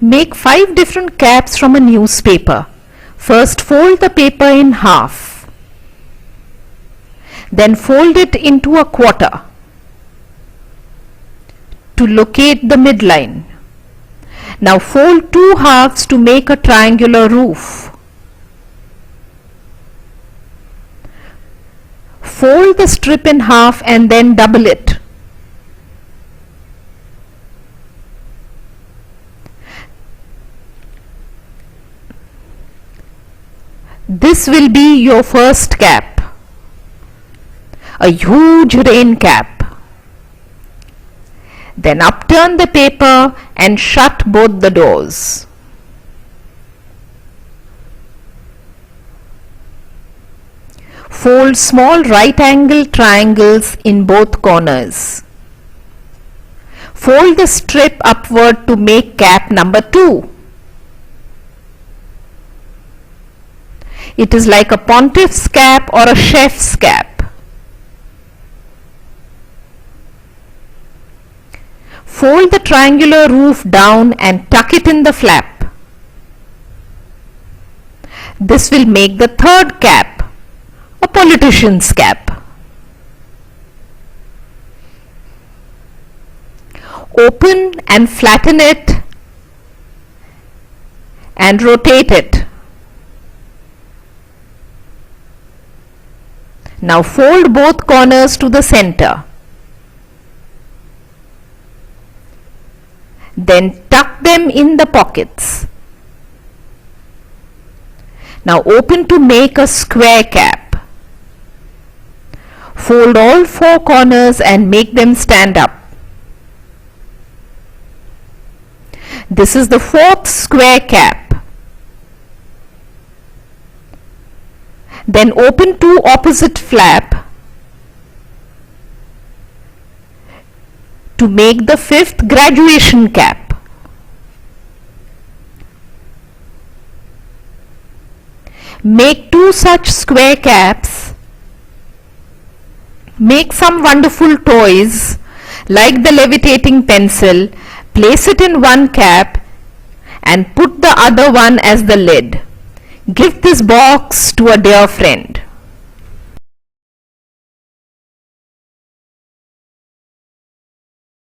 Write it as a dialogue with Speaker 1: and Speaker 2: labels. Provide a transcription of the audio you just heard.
Speaker 1: Make 5 different caps from a newspaper. First fold the paper in half. Then fold it into a quarter to locate the midline. Now fold 2 halves to make a triangular roof. Fold the strip in half and then double it. This will be your first cap, a huge rain cap. Then upturn the paper and shut both the doors. Fold small right angle triangles in both corners. Fold the strip upward to make cap number 2. It is like a pontiff's cap or a chef's cap. Fold the triangular roof down and tuck it in the flap. This will make the third cap, a politician's cap. Open and flatten it and rotate it. Now fold both corners to the center. Then tuck them in the pockets. Now open to make a square cap. Fold all 4 corners and make them stand up. This is the 4th square cap. Then open 2 opposite flap to make the 5th graduation cap. Make 2 such square caps. Make some wonderful toys like the levitating pencil. Place it in one cap and put the other one as the lid. Give this box to a dear friend.